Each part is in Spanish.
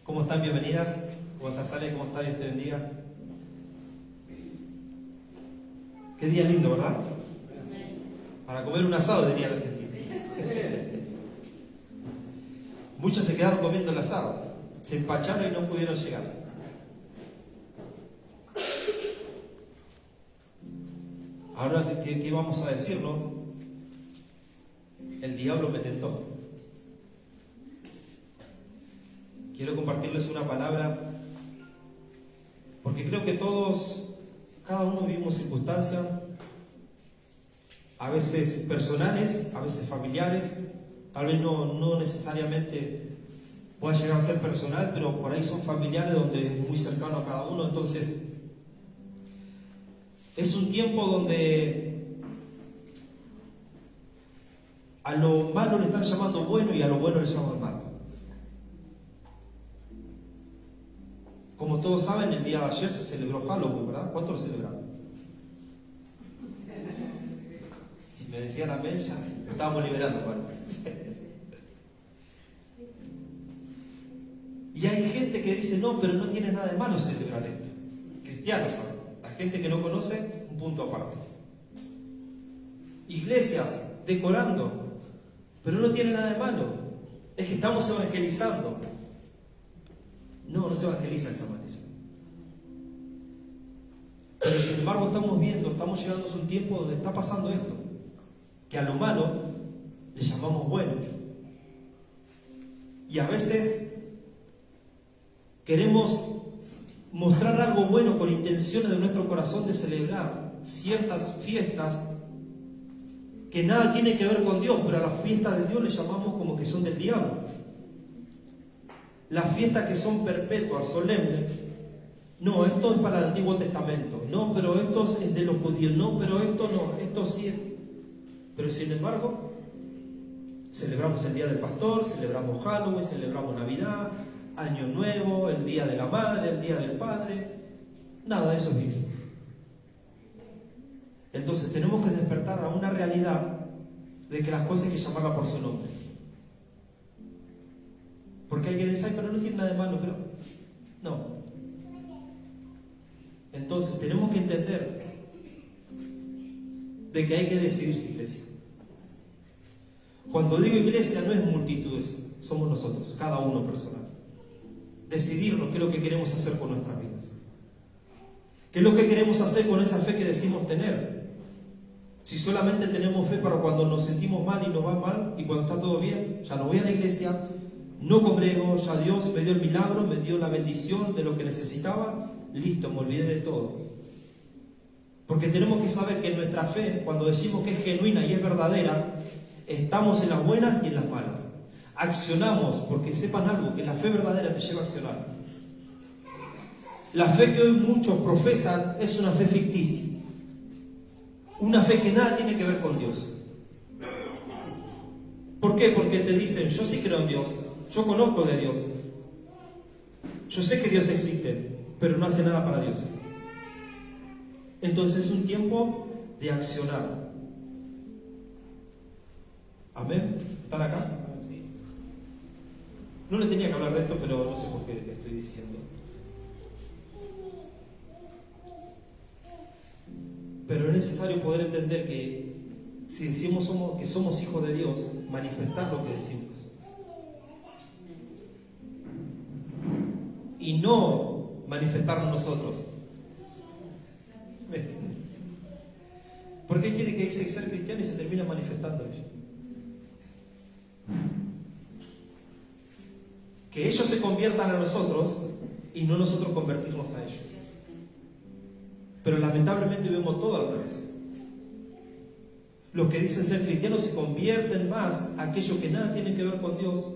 ¿Cómo están? Bienvenidas. ¿Cómo estás, Ale? ¿Cómo estás? Dios te bendiga. Qué día lindo, ¿verdad? Para comer un asado, diría la Argentina. Muchos se quedaron comiendo el asado. Se empacharon y no pudieron llegar. Ahora, ¿qué vamos a decir, no? El diablo me tentó. Quiero compartirles una palabra, porque creo que todos, cada uno vivimos circunstancias, a veces personales, a veces familiares, tal vez no necesariamente pueda llegar a ser personal, pero por ahí son familiares donde es muy cercano a cada uno. Entonces, es un tiempo donde a lo malo le están llamando bueno y a lo bueno le llaman malo. Como todos saben, el día de ayer se celebró Halloween, ¿verdad? ¿Cuánto lo celebraron? Si me decían amén, ya estábamos liberando, hermano. Y hay gente que dice, no, pero no tiene nada de malo celebrar esto. Cristianos son. La gente que no conoce, un punto aparte. Iglesias decorando, pero no tiene nada de malo. Es que estamos evangelizando. No se evangeliza de esa manera. Pero sin embargo estamos llegando a un tiempo donde está pasando esto, que a lo malo le llamamos bueno. Y a veces queremos mostrar algo bueno con intenciones de nuestro corazón de celebrar ciertas fiestas que nada tiene que ver con Dios, pero a las fiestas de Dios le llamamos como que son del diablo. Las fiestas que son perpetuas, solemnes, no, esto es para el Antiguo Testamento, no, pero esto es de los judíos, no, pero esto no, esto sí es. Pero sin embargo, celebramos el Día del Pastor, celebramos Halloween, celebramos Navidad, Año Nuevo, el Día de la Madre, el Día del Padre, nada de eso es bíblico. Entonces tenemos que despertar a una realidad de que las cosas hay que llamarlas por su nombre. Porque alguien dice, ay, pero no tiene nada de malo, pero no. Entonces tenemos que entender de que hay que decidirse, iglesia. Cuando digo iglesia no es multitudes, somos nosotros, cada uno personal. Decidirnos qué es lo que queremos hacer con nuestras vidas. ¿Qué es lo que queremos hacer con esa fe que decimos tener? Si solamente tenemos fe para cuando nos sentimos mal y nos va mal, y cuando está todo bien, ya no voy a la iglesia, no congrego, ya Dios me dio el milagro, me dio la bendición de lo que necesitaba, listo, me olvidé de todo. Porque tenemos que saber que nuestra fe, cuando decimos que es genuina y es verdadera, estamos en las buenas y en las malas. Accionamos, porque sepan algo, que la fe verdadera te lleva a accionar. La fe que hoy muchos profesan es una fe ficticia. Una fe que nada tiene que ver con Dios. ¿Por qué? Porque te dicen, yo sí creo en Dios, yo conozco de Dios, yo sé que Dios existe, pero no hace nada para Dios. Entonces es un tiempo de accionar. ¿Amén? ¿Están acá? Sí. No le tenía que hablar de esto, pero no sé por qué le estoy diciendo. Pero es necesario poder entender que si decimos que somos hijos de Dios, manifestar lo que decimos que somos. Y no manifestarnos nosotros. Porque hay quien que dice ser cristiano y se termina manifestando ellos. Que ellos se conviertan a nosotros y no nosotros convertirnos a ellos. Pero lamentablemente vemos todo al revés. Los que dicen ser cristianos se convierten más a aquello que nada tiene que ver con Dios,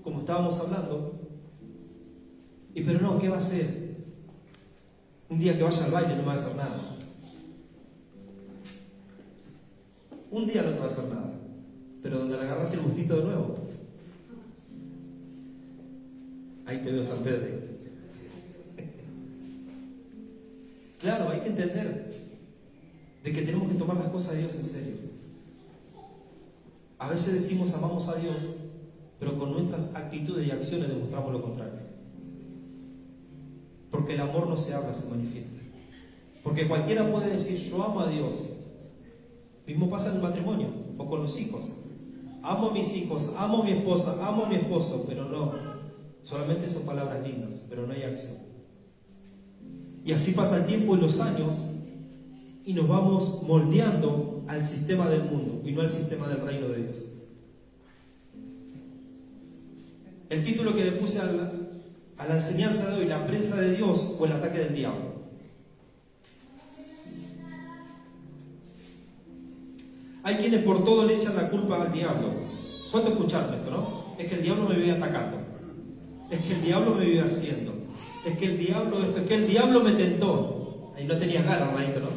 como estábamos hablando. Y pero no, ¿qué va a hacer? Un día que vaya al baile no me va a hacer nada. Un día no te va a hacer nada. Pero donde le agarraste el gustito de nuevo, ahí te veo, San Pedro. Claro, hay que entender de que tenemos que tomar las cosas de Dios en serio. A veces decimos amamos a Dios, pero con nuestras actitudes y acciones demostramos lo contrario. Porque el amor no se habla, se manifiesta. Porque cualquiera puede decir, yo amo a Dios. Mismo pasa en el matrimonio o con los hijos. Amo a mis hijos, amo a mi esposa, amo a mi esposo, pero no. Solamente son palabras lindas, pero no hay acción. Y así pasa el tiempo y los años y nos vamos moldeando al sistema del mundo y no al sistema del reino de Dios. El título que le puse a la enseñanza de hoy, la prensa de Dios o el ataque del diablo. Hay quienes por todo le echan la culpa al diablo. ¿Cuánto escucharon esto, no? Es que el diablo me vive atacando. Es que el diablo me vive haciendo. Es que el diablo esto, es que el diablo me tentó. Ahí no tenías ganas, Ranito, ¿no?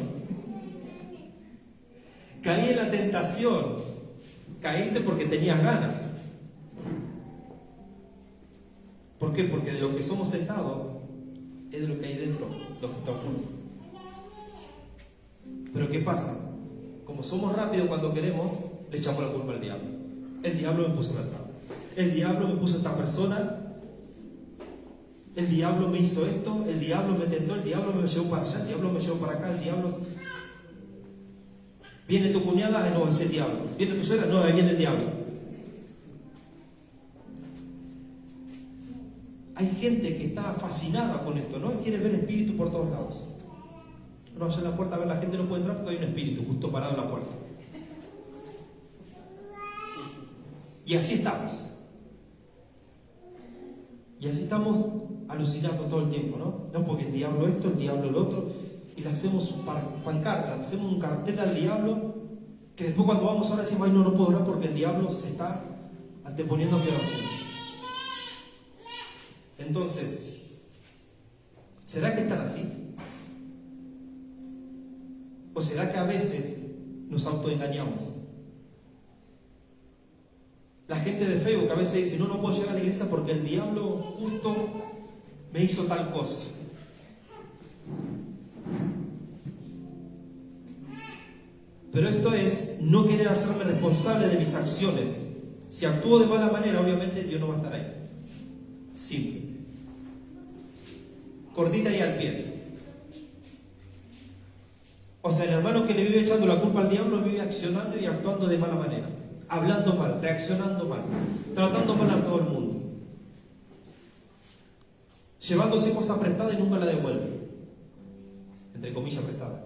Caí en la tentación. Caíste porque tenías ganas. ¿Por qué? Porque de lo que somos tentados es de lo que hay dentro, lo que está oculto. Pero ¿qué pasa? Como somos rápidos cuando queremos, le echamos la culpa al diablo. El diablo me puso la traba. El diablo me puso esta persona. El diablo me hizo esto. El diablo me tentó. El diablo me llevó para allá. El diablo me llevó para acá. El diablo... Viene tu cuñada, no, es el diablo. Viene tu suegra, no, ahí viene el diablo. Hay gente que está fascinada con esto, ¿no? Quiere ver espíritu por todos lados. No, allá en la puerta, a ver, la gente no puede entrar porque hay un espíritu justo parado en la puerta. Y así estamos. Y así estamos alucinando todo el tiempo, ¿no? No, porque el diablo esto, el diablo el otro. Y le hacemos pancarta, le hacemos un cartel al diablo, que después cuando vamos ahora decimos, ay, no puedo orar porque el diablo se está anteponiendo a mi oración. Entonces, ¿será que están así? ¿O será que a veces nos autoengañamos? La gente de Facebook a veces dice, no puedo llegar a la iglesia porque el diablo justo me hizo tal cosa. Pero esto es no querer hacerme responsable de mis acciones. Si actúo de mala manera, obviamente Dios no va a estar ahí. Simple. Cortita y al pie. O sea, el hermano que le vive echando la culpa al diablo vive accionando y actuando de mala manera. Hablando mal, reaccionando mal, tratando mal a todo el mundo. Llevándose cosas prestadas y nunca la devuelve. Entre comillas prestadas.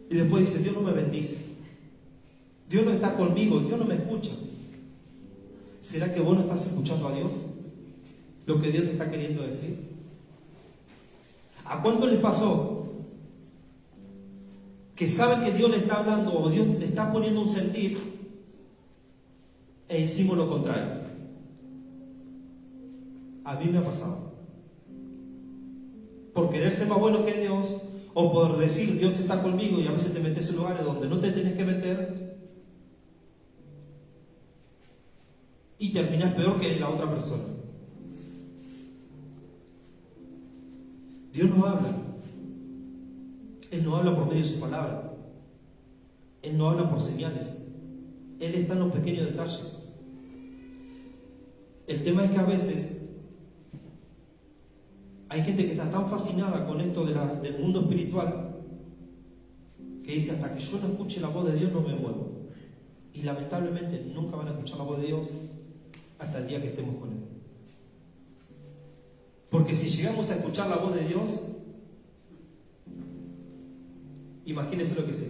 Y después dice, Dios no me bendice. Dios no está conmigo, Dios no me escucha. ¿Será que vos no estás escuchando a Dios? Lo que Dios te está queriendo decir. ¿A cuánto les pasó que saben que Dios le está hablando o Dios le está poniendo un sentir e hicimos lo contrario? A mí me ha pasado. Por querer ser más bueno que Dios o por decir Dios está conmigo y a veces te metes en lugares donde no te tienes que meter y terminas peor que la otra persona. Dios no habla. Él no habla por medio de su palabra. Él no habla por señales. Él está en los pequeños detalles. El tema es que a veces hay gente que está tan fascinada con esto del mundo espiritual que dice, hasta que yo no escuche la voz de Dios no me muevo. Y lamentablemente nunca van a escuchar la voz de Dios hasta el día que estemos con Él. Porque si llegamos a escuchar la voz de Dios, imagínense lo que es.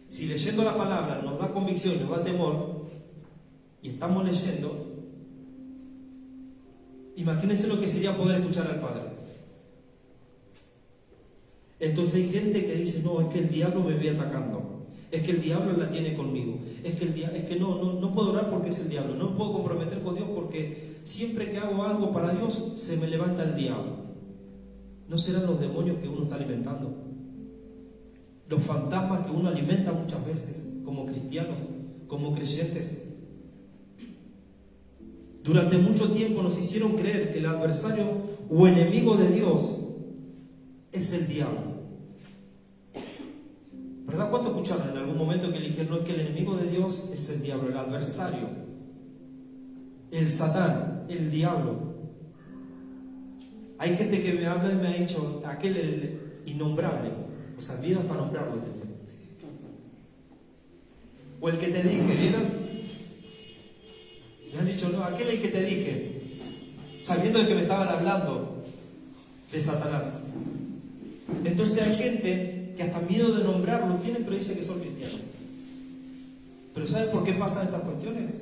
Si leyendo la palabra nos da convicción, nos da temor, y estamos leyendo, imagínense lo que sería poder escuchar al Padre. Entonces hay gente que dice, no, es que el diablo me viene atacando. Es que el diablo la tiene conmigo. Es que no puedo orar porque es el diablo. No puedo comprometer con Dios porque siempre que hago algo para Dios se me levanta el diablo. ¿No serán los demonios que uno está alimentando? Los fantasmas que uno alimenta muchas veces como cristianos, como creyentes. Durante mucho tiempo nos hicieron creer que el adversario o enemigo de Dios es el diablo. ¿Verdad? ¿Cuánto escucharon en algún momento que le dijeron, no, es que el enemigo de Dios es el diablo, el adversario, el Satán, el diablo? Hay gente que me habla y me ha dicho, aquel el innombrable, o sea, miedo para nombrarlo tenía. O el que te dije, ¿vieron? Me han dicho, no, aquel el que te dije, sabiendo de que me estaban hablando de Satanás. Entonces hay gente que hasta miedo de nombrarlo tiene, pero dice que son cristianos. Pero ¿saben por qué pasan estas cuestiones?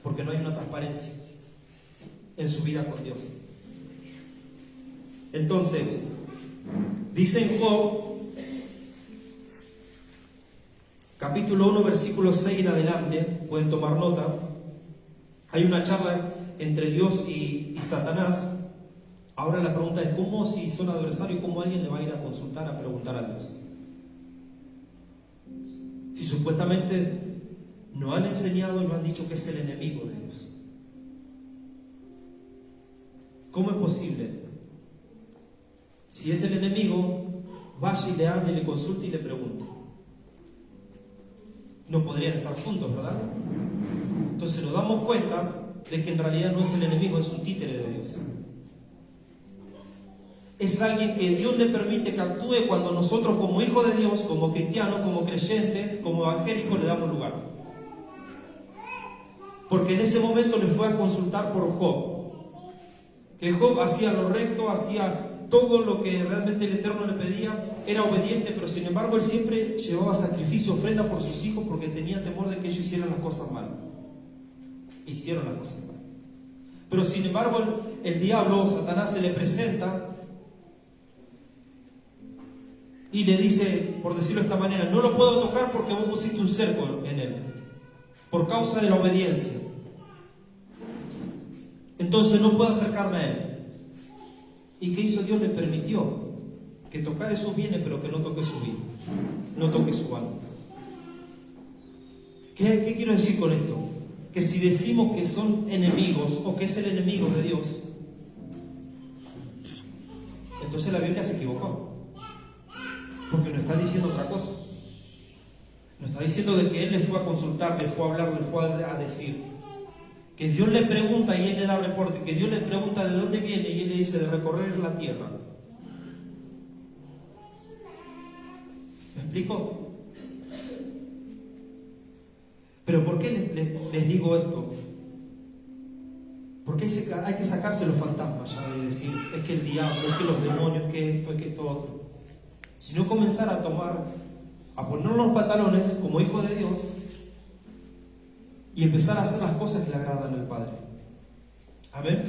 Porque no hay una transparencia en su vida con Dios. Entonces, dice en Job, capítulo 1, versículo 6 en adelante, pueden tomar nota, hay una charla entre Dios y Satanás. Ahora la pregunta es, ¿cómo si son adversarios, cómo alguien le va a ir a consultar, a preguntar a Dios? Si supuestamente nos han enseñado y nos han dicho que es el enemigo de Dios. ¿Cómo es posible? Si es el enemigo, vaya y le hable, y le consulte y le pregunte. No podrían estar juntos, ¿verdad? Entonces nos damos cuenta de que en realidad no es el enemigo, es un títere de Dios. Es alguien que Dios le permite que actúe cuando nosotros como hijos de Dios, como cristianos, como creyentes, como evangélicos le damos lugar. Porque en ese momento le fue a consultar por Job. Que Job hacía lo recto, hacía todo lo que realmente el Eterno le pedía, era obediente, pero sin embargo él siempre llevaba sacrificio, ofrenda por sus hijos porque tenía temor de que ellos hicieran las cosas mal. Hicieron las cosas mal. Pero sin embargo el diablo, Satanás, se le presenta y le dice, por decirlo de esta manera, no lo puedo tocar porque vos pusiste un cerco en él, por causa de la obediencia. Entonces no puedo acercarme a él. ¿Y qué hizo Dios? Le permitió que tocara sus bienes, pero que no toque su vida, no toque su alma. ¿Qué quiero decir con esto? Que si decimos que son enemigos o que es el enemigo de Dios, entonces la Biblia se equivocó. Porque nos está diciendo otra cosa. Nos está diciendo de que Él le fue a consultar, le fue a hablar, le fue a decir. Que Dios le pregunta y Él le da reporte. Que Dios le pregunta de dónde viene y Él le dice de recorrer la tierra. ¿Me explico? Pero ¿por qué les digo esto? Porque hay que sacarse los fantasmas ya de decir, es que el diablo, es que los demonios, que esto, es que esto otro. Sino comenzar a ponernos los pantalones como hijos de Dios y empezar a hacer las cosas que le agradan al Padre. Amén.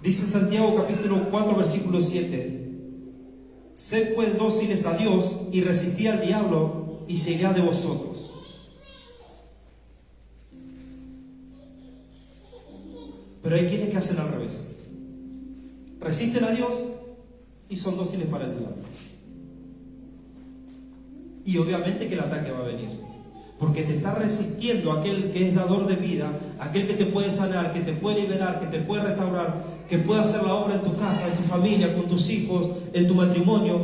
Dice en Santiago capítulo 4 versículo 7: Sed pues dóciles a Dios y resistid al diablo y se irá de vosotros. Pero hay quienes que hacen al revés. Resisten a Dios y son dóciles para el diablo. Y obviamente que el ataque va a venir. Porque te está resistiendo aquel que es dador de vida, aquel que te puede sanar, que te puede liberar, que te puede restaurar, que puede hacer la obra en tu casa, en tu familia, con tus hijos, en tu matrimonio,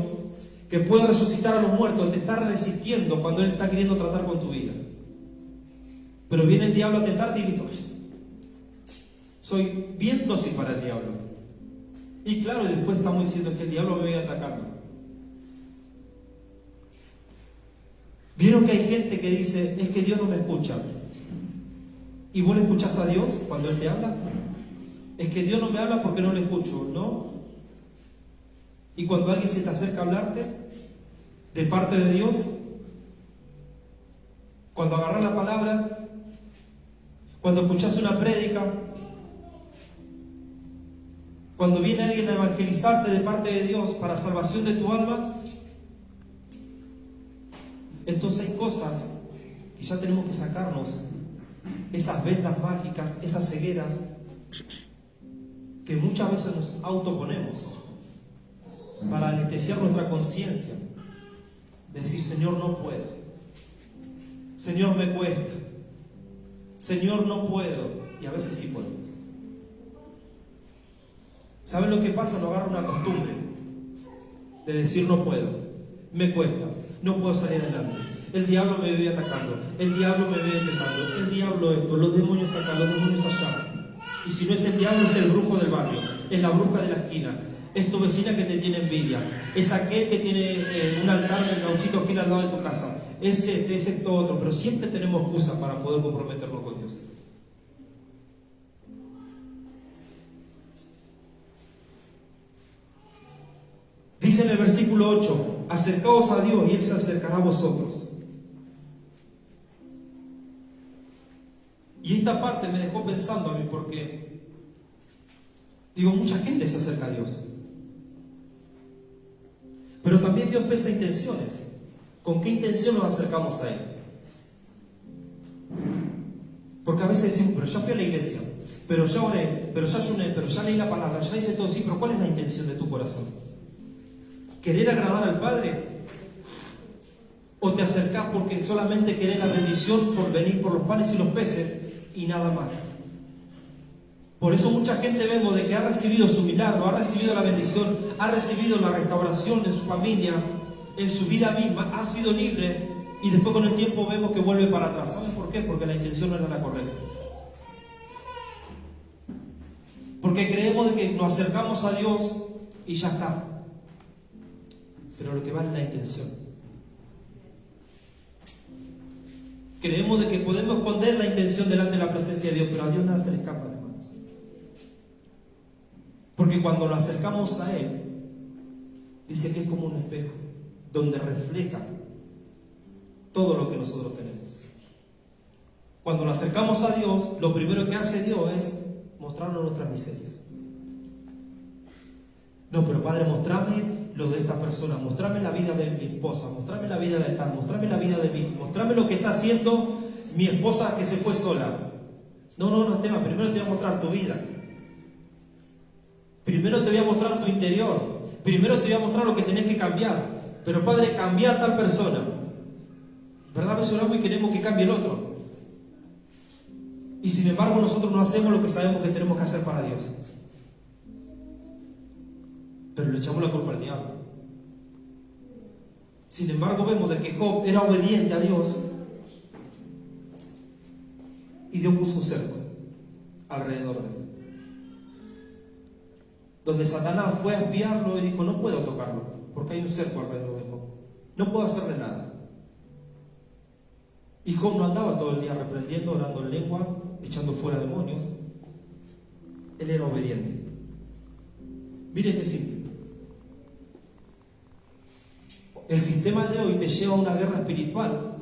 que puede resucitar a los muertos. Te está resistiendo cuando Él está queriendo tratar con tu vida. Pero viene el diablo a tentarte y listo. Soy bien dócil para el diablo. Y claro, después estamos diciendo que el diablo me viene atacando. ¿Vieron que hay gente que dice, es que Dios no me escucha? ¿Y vos le escuchás a Dios cuando Él te habla? Es que Dios no me habla porque no le escucho, ¿no? Y cuando alguien se te acerca a hablarte, de parte de Dios, cuando agarrás la palabra, cuando escuchás una prédica, cuando viene alguien a evangelizarte de parte de Dios para salvación de tu alma, entonces hay cosas que ya tenemos que sacarnos, esas vendas mágicas, esas cegueras que muchas veces nos autoponemos para anestesiar nuestra conciencia, decir, Señor, no puedo, Señor, me cuesta, Señor, no puedo, y a veces sí podemos. ¿Saben lo que pasa? Nos agarra una costumbre de decir no puedo, me cuesta, no puedo salir adelante. El diablo me vive atacando, el diablo me vive tentando, el diablo esto, los demonios acá, los demonios allá. Y si no es el diablo, es el brujo del barrio, es la bruja de la esquina, es tu vecina que te tiene envidia, es aquel que tiene un altar en el gauchito aquí al lado de tu casa, es esto otro, pero siempre tenemos excusas para poder comprometernos con Dios. Dice en el versículo 8, acercaos a Dios y Él se acercará a vosotros. Y esta parte me dejó pensando a mí porque, digo, mucha gente se acerca a Dios. Pero también Dios pesa intenciones. ¿Con qué intención nos acercamos a Él? Porque a veces decimos, pero ya fui a la iglesia, pero ya oré, pero ya ayuné, pero ya leí la palabra, ya hice todo, sí, pero ¿cuál es la intención de tu corazón? ¿Querer agradar al Padre? ¿O te acercás porque solamente querés la bendición por venir por los panes y los peces y nada más? Por eso mucha gente vemos de que ha recibido su milagro, ha recibido la bendición, ha recibido la restauración en su familia, en su vida misma, ha sido libre y después con el tiempo vemos que vuelve para atrás. ¿Saben por qué? Porque la intención no era la correcta. Porque creemos de que nos acercamos a Dios y ya está. Pero lo que vale es la intención. Creemos de que podemos esconder la intención delante de la presencia de Dios, pero a Dios nada se le escapa, hermanos. Porque cuando nos acercamos a Él, dice que es como un espejo, donde refleja todo lo que nosotros tenemos. Cuando nos acercamos a Dios, lo primero que hace Dios es mostrarnos nuestras miserias. No, pero Padre, mostrame lo de esta persona, mostrame la vida de mi esposa, mostrame la vida de tal, mostrame la vida de mí, mostrame lo que está haciendo mi esposa que se fue sola. No, tema, primero te voy a mostrar tu vida. Primero te voy a mostrar tu interior. Primero te voy a mostrar lo que tenés que cambiar. Pero Padre, cambia a tal persona. ¿Verdad? A veces oramos y queremos que cambie el otro. Y sin embargo nosotros no hacemos lo que sabemos que tenemos que hacer para Dios. Pero le echamos la culpa al diablo. Sin embargo vemos de que Job era obediente a Dios y Dios puso un cerco alrededor de él, donde Satanás fue a espiarlo y dijo, no puedo tocarlo porque hay un cerco alrededor de Job, no puedo hacerle nada. Y Job no andaba todo el día reprendiendo, orando en lengua, echando fuera demonios. Él era obediente. Miren qué simple. El sistema de hoy te lleva a una guerra espiritual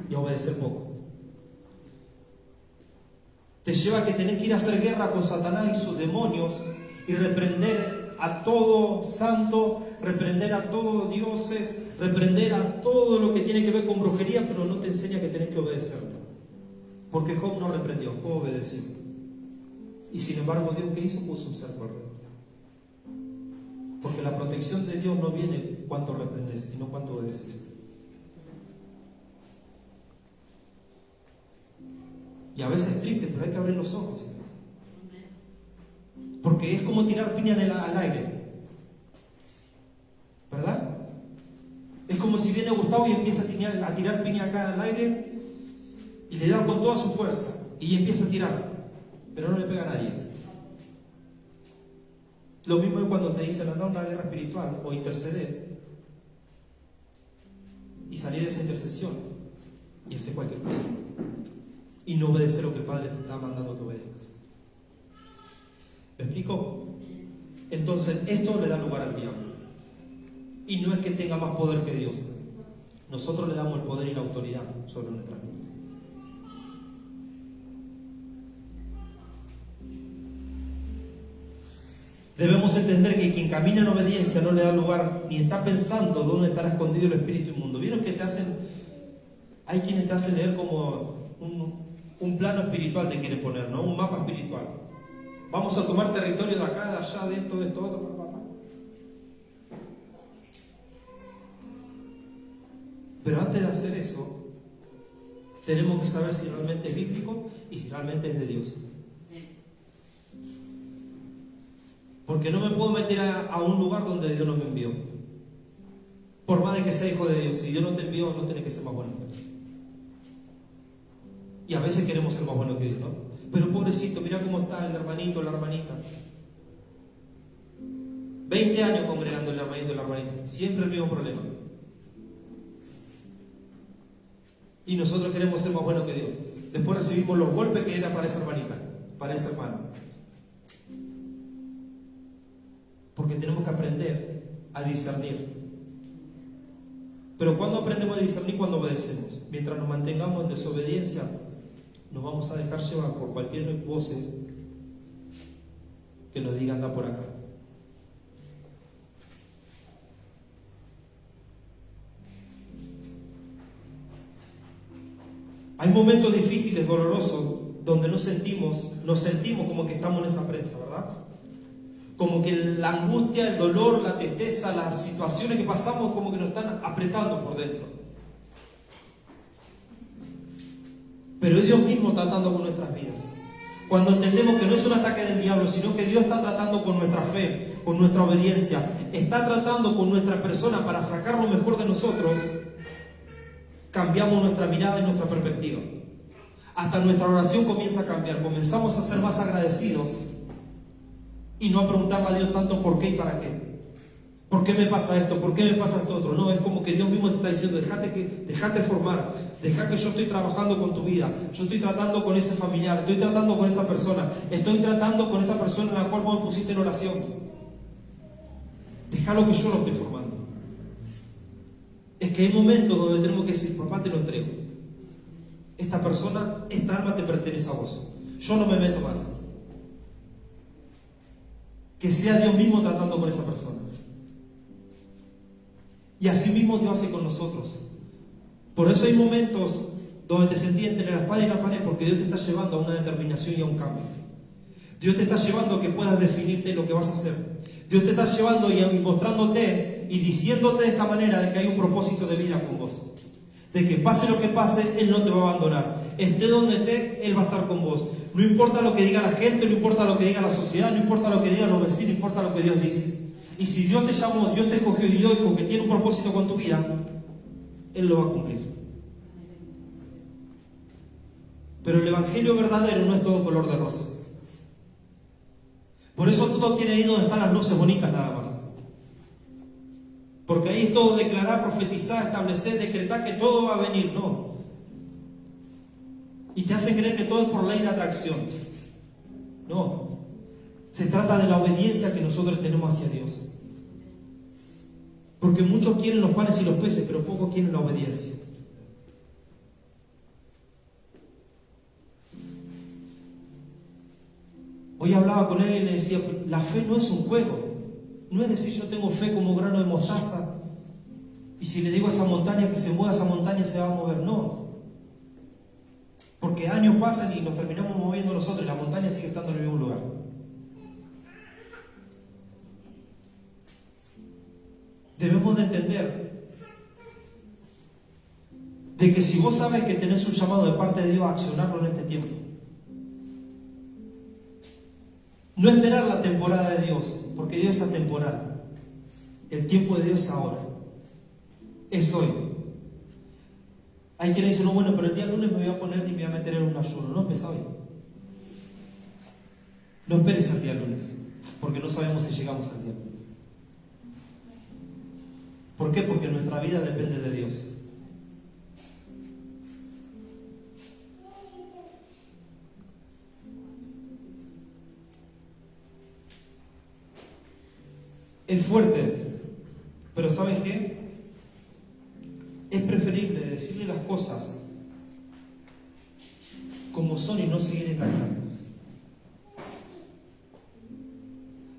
y a obedecer poco. Te lleva a que tenés que ir a hacer guerra con Satanás y sus demonios y reprender a todo santo, reprender a todos dioses, reprender a todo lo que tiene que ver con brujería, pero no te enseña que tenés que obedecerlo. Porque Job no reprendió, Job obedeció. Y sin embargo, Dios, ¿qué hizo? Puso un cerco alrededor. Porque la protección de Dios no viene cuánto reprendes, sino cuánto obedeces. Y a veces es triste, pero hay que abrir los ojos. Porque es como tirar piña al aire. ¿Verdad? Es como si viene Gustavo y empieza a tirar piña acá al aire y le da con toda su fuerza y empieza a tirar, pero no le pega a nadie. Lo mismo es cuando te dicen anda a una guerra espiritual o interceder y salir de esa intercesión y hacer cualquier cosa y no obedecer lo que el Padre te está mandando que obedezcas. ¿Me explico? Entonces esto le da lugar al diablo y no es que tenga más poder que Dios. Nosotros le damos el poder y la autoridad sobre nuestras vidas. Debemos entender que quien camina en obediencia no le da lugar ni está pensando dónde estará escondido el espíritu inmundo. ¿Vieron que hay quienes te hacen leer como un plano espiritual te quieren poner, ¿no? Un mapa espiritual. Vamos a tomar territorio de acá, de allá, de esto, otro, Pero antes de hacer eso, tenemos que saber si realmente es bíblico y si realmente es de Dios. Porque no me puedo meter a un lugar donde Dios no me envió. Por más de que sea hijo de Dios, si Dios no te envió, no tenés que ser más bueno que Él. Y a veces queremos ser más buenos que Dios, ¿no? Pero pobrecito, mira cómo está el hermanito, la hermanita. 20 años congregando el hermanito y la hermanita. Siempre el mismo problema. Y nosotros queremos ser más buenos que Dios. Después recibimos los golpes que era para esa hermanita, para ese hermano. Porque tenemos que aprender a discernir. Pero ¿cuándo aprendemos a discernir? Cuando obedecemos. Mientras nos mantengamos en desobediencia, nos vamos a dejar llevar por cualquier voces que nos diga anda por acá. Hay momentos difíciles, dolorosos, donde nos sentimos como que estamos en esa prensa, ¿verdad? Como que la angustia, el dolor, la tristeza, las situaciones que pasamos como que nos están apretando por dentro. Pero es Dios mismo tratando con nuestras vidas. Cuando entendemos que no es un ataque del diablo, sino que Dios está tratando con nuestra fe, con nuestra obediencia, está tratando con nuestra persona para sacar lo mejor de nosotros, cambiamos nuestra mirada y nuestra perspectiva. Hasta nuestra oración comienza a cambiar. Comenzamos a ser más agradecidos y no a preguntarle a Dios tanto por qué y para qué. ¿Por qué me pasa esto? ¿Por qué me pasa esto otro? No, es como que Dios mismo te está diciendo, déjate formar, deja que yo estoy trabajando con tu vida, yo estoy tratando con ese familiar, estoy tratando con esa persona, estoy tratando con esa persona en la cual vos me pusiste en oración. Déjalo que yo lo estoy formando. Es que hay momentos donde tenemos que decir, papá, te lo entrego. Esta persona, esta alma te pertenece a vos. Yo no me meto más. Que sea Dios mismo tratando con esa persona. Y así mismo Dios hace con nosotros. Por eso hay momentos donde te sentís entre la espada y la pared, porque Dios te está llevando a una determinación y a un cambio. Dios te está llevando a que puedas definirte lo que vas a hacer. Dios te está llevando y mostrándote y diciéndote de esta manera de que hay un propósito de vida con vos. De que pase lo que pase, Él no te va a abandonar. Esté donde esté, Él va a estar con vos. No importa lo que diga la gente, no importa lo que diga la sociedad, no importa lo que digan los vecinos, no importa lo que Dios dice. Y si Dios te llamó, Dios te escogió y Dios dijo que tiene un propósito con tu vida, Él lo va a cumplir. Pero el evangelio verdadero no es todo color de rosa. Por eso todo tiene ahí donde están las luces bonitas nada más. Porque ahí es todo declarar, profetizar, establecer, decretar que todo va a venir. No. Y te hacen creer que todo es por ley de atracción. No. Se trata de la obediencia que nosotros tenemos hacia Dios. Porque muchos quieren los panes y los peces, pero pocos quieren la obediencia. Hoy hablaba con él y le decía, la fe no es un juego. No es decir yo tengo fe como grano de mostaza y si le digo a esa montaña que se mueva, esa montaña se va a mover. No. Porque años pasan y nos terminamos moviendo nosotros y la montaña sigue estando en el mismo lugar. Debemos de entender de que si vos sabes que tenés un llamado de parte de Dios a accionarlo en este tiempo, no esperar la temporada de Dios, porque Dios es atemporal. El tiempo de Dios es ahora. Es hoy. Hay quienes dicen, no, bueno, pero el día lunes me voy a poner y me voy a meter en un ayuno. No, empieza hoy. No esperes el día lunes, porque no sabemos si llegamos al día lunes. ¿Por qué? Porque nuestra vida depende de Dios. Es fuerte, pero ¿saben qué? Es preferible decirle las cosas como son y no seguir engañando.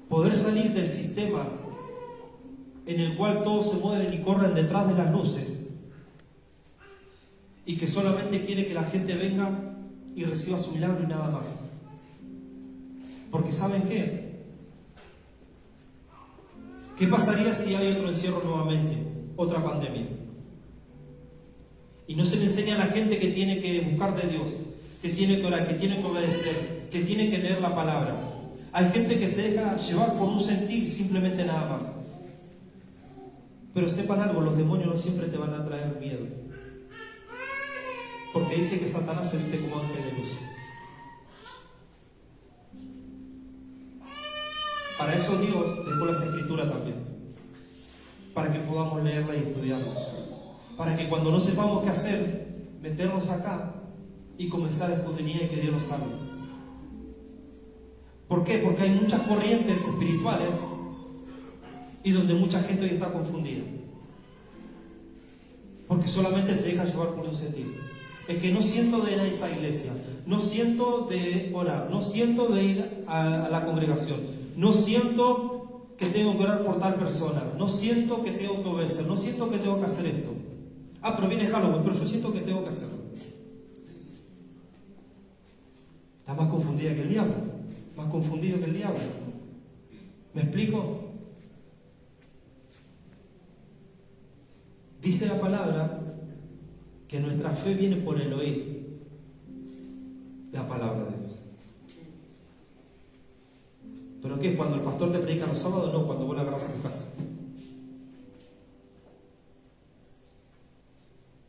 Poder salir del sistema en el cual todos se mueven y corren detrás de las luces y que solamente quiere que la gente venga y reciba su milagro y nada más. Porque ¿saben qué? ¿Qué pasaría si hay otro encierro nuevamente? Otra pandemia. Y no se le enseña a la gente que tiene que buscar de Dios, que tiene que orar, que tiene que obedecer, que tiene que leer la palabra. Hay gente que se deja llevar por un sentir simplemente nada más. Pero sepan algo, los demonios no siempre te van a traer miedo. Porque dice que Satanás se viste como ángel de luz. Para eso Dios dejó las Escrituras también. Para que podamos leerla y estudiarla. Para que cuando no sepamos qué hacer, meternos acá y comenzar a escudriñar y que Dios nos salve. ¿Por qué? Porque hay muchas corrientes espirituales y donde mucha gente hoy está confundida. Porque solamente se deja llevar por un sentido. Es que no siento de ir a esa iglesia, no siento de orar, no siento de ir a la congregación, no siento que tengo que orar por tal persona, no siento que tengo que obedecer, no siento que tengo que hacer esto. Ah, pero viene Halloween, pero yo siento que tengo que hacerlo. Está más confundida que el diablo, más confundido que el diablo. ¿Me explico? Dice la palabra que nuestra fe viene por el oír la palabra de Dios. ¿Pero qué? ¿Cuando el pastor te predica los sábados? No, cuando vos la grabas en tu casa.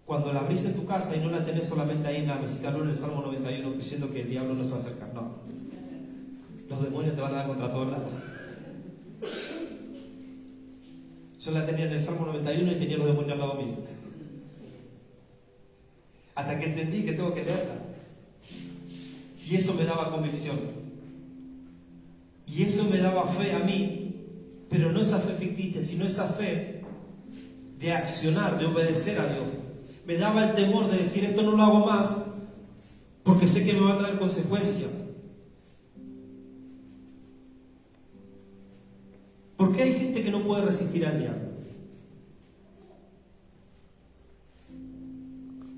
Cuando la abrís en tu casa y no la tenés solamente ahí en la mesita en el Salmo 91 creyendo que el diablo no se va a acercar. No. Los demonios te van a dar contra todos lados. Yo la tenía en el Salmo 91 y tenía los demonios al lado mío. Hasta que entendí que tengo que leerla. Y eso me daba convicción. Y eso me daba fe a mí, pero no esa fe ficticia, sino esa fe de accionar, de obedecer a Dios. Me daba el temor de decir, esto no lo hago más, porque sé que me va a traer consecuencias. ¿Por qué hay gente que no puede resistir al diablo?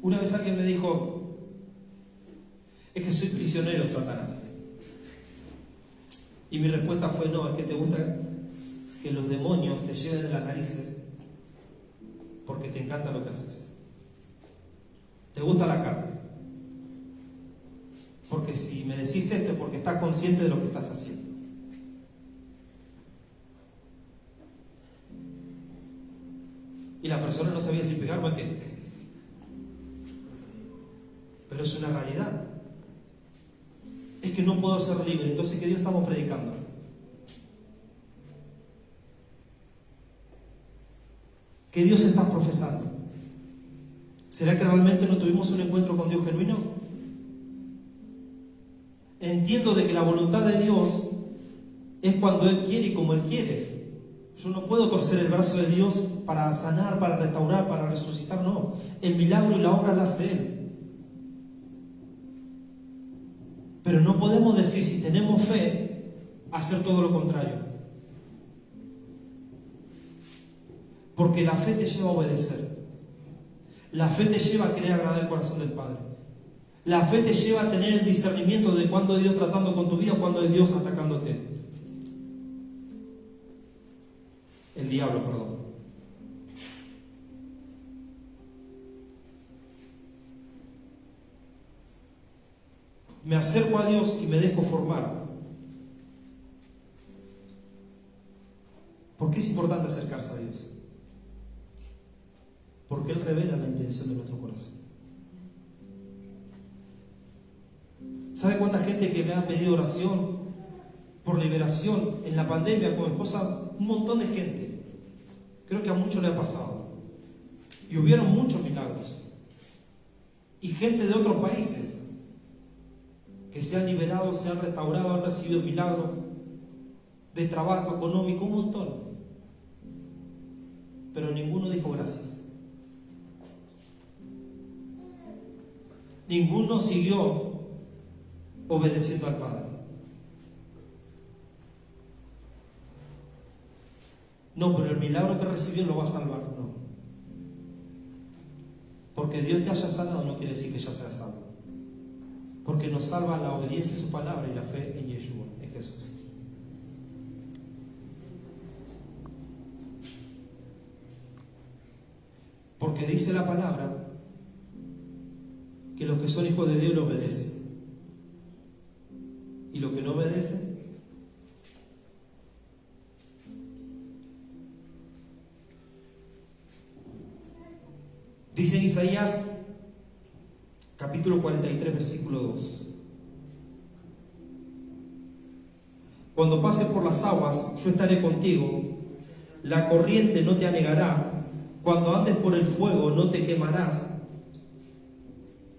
Una vez alguien me dijo, es que soy prisionero de Satanás. Y mi respuesta fue, no, es que te gusta que los demonios te lleven de las narices porque te encanta lo que haces. Te gusta la carne. Porque si me decís esto es porque estás consciente de lo que estás haciendo. Y la persona no sabía si pegarme o qué. Pero es una realidad. Es que no puedo ser libre. Entonces, ¿qué Dios estamos predicando? ¿Qué Dios estás profesando? ¿Será que realmente no tuvimos un encuentro con Dios genuino? Entiendo de que la voluntad de Dios es cuando Él quiere y como Él quiere. Yo no puedo torcer el brazo de Dios para sanar, para restaurar, para resucitar, no. El milagro y la obra la hace Él. Pero no podemos decir, si tenemos fe, hacer todo lo contrario. Porque la fe te lleva a obedecer. La fe te lleva a querer agradar el corazón del Padre. La fe te lleva a tener el discernimiento de cuándo es Dios tratando con tu vida o cuándo es Dios atacándote. El diablo, perdón. Me acerco a Dios y me dejo formar. ¿Por qué es importante acercarse a Dios? Porque Él revela la intención de nuestro corazón. ¿Sabe cuánta gente que me ha pedido oración por liberación en la pandemia con mi esposa? Un montón de gente. Creo que a muchos le ha pasado. Y hubieron muchos milagros. Y gente de otros países que se han liberado, se han restaurado, han recibido milagros de trabajo económico, un montón. Pero ninguno dijo gracias. Ninguno siguió obedeciendo al Padre. No, pero el milagro que recibió lo va a salvar. No. Porque Dios te haya sanado no quiere decir que ya sea salvo. Porque nos salva la obediencia a su palabra y la fe en Yeshua, en Jesús. Porque dice la palabra que los que son hijos de Dios lo obedecen. Y los que no obedecen, Dice en Isaías, capítulo 43, versículo 2. Cuando pases por las aguas, yo estaré contigo. La corriente no te anegará. Cuando andes por el fuego, no te quemarás,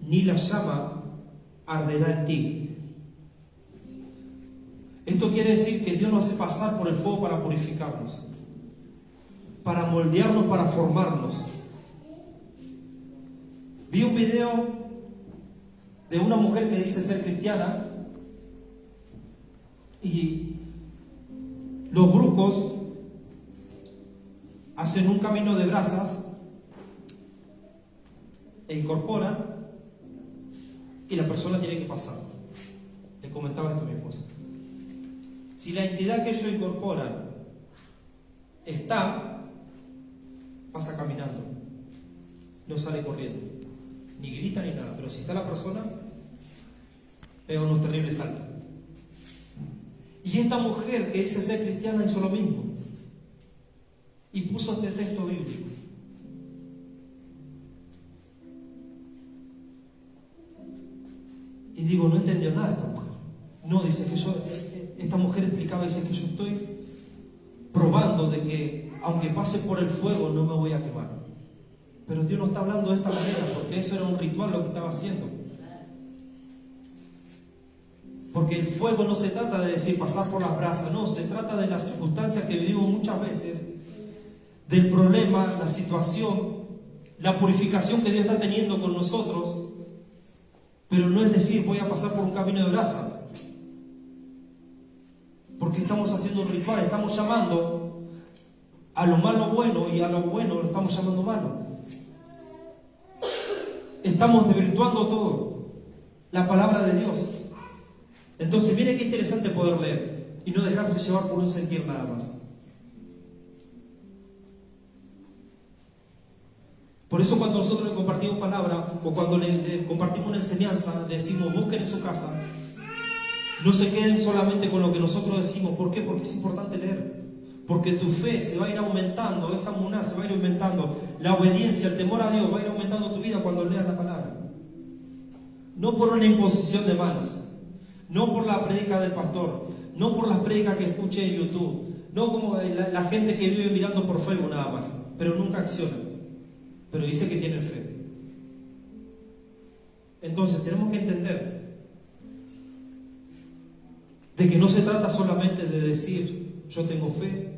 ni la llama arderá en ti. Esto quiere decir que Dios nos hace pasar por el fuego para purificarnos, para moldearnos, para formarnos. Vi un video de una mujer que dice ser cristiana y los brujos hacen un camino de brasas e incorporan y la persona tiene que pasar. Le comentaba esto a mi esposa. Si la entidad que ellos incorporan está, pasa caminando, no sale corriendo, ni grita ni nada, pero si está la persona, pega unos terribles saltos. Y esta mujer que dice ser cristiana hizo lo mismo y puso este texto bíblico. Y digo, no entendió nada esta mujer. No, dice que esta mujer explicaba, dice que yo estoy probando de que aunque pase por el fuego no me voy a quemar. Pero Dios no está hablando de esta manera, porque eso era un ritual lo que estaba haciendo. Porque el fuego no se trata de decir pasar por las brasas, no, se trata de las circunstancias que vivimos muchas veces, del problema, la situación, la purificación que Dios está teniendo con nosotros, pero no es decir voy a pasar por un camino de brasas, porque estamos haciendo un ritual, estamos llamando a lo malo bueno y a lo bueno lo estamos llamando malo. Estamos desvirtuando todo, la palabra de Dios. Entonces, miren qué interesante poder leer y no dejarse llevar por un sentir nada más. Por eso cuando nosotros le compartimos palabra o cuando le compartimos una enseñanza, le decimos busquen en su casa, no se queden solamente con lo que nosotros decimos. ¿Por qué? Porque es importante leer. Porque tu fe se va a ir aumentando, esa muná se va a ir aumentando, la obediencia, el temor a Dios va a ir aumentando tu vida cuando leas la palabra. No por una imposición de manos, no por la prédica del pastor, no por las prédicas que escuché en YouTube, no como la gente que vive mirando por Facebook nada más, pero nunca acciona, pero dice que tiene fe. Entonces tenemos que entender de que no se trata solamente de decir yo tengo fe,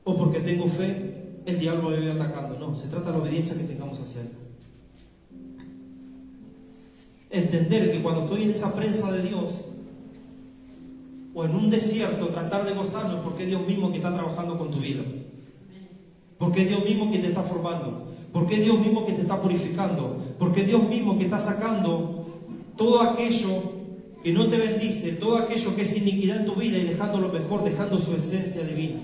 o porque tengo fe el diablo me vive atacando. No, se trata de la obediencia que tengamos hacia él. Entender que cuando estoy en esa prensa de Dios o en un desierto, tratar de gozarme porque es Dios mismo que está trabajando con tu vida, porque es Dios mismo que te está formando, porque es Dios mismo que te está purificando, porque es Dios mismo que está sacando todo aquello que no te bendice, todo aquello que es iniquidad en tu vida y dejando lo mejor, dejando su esencia divina.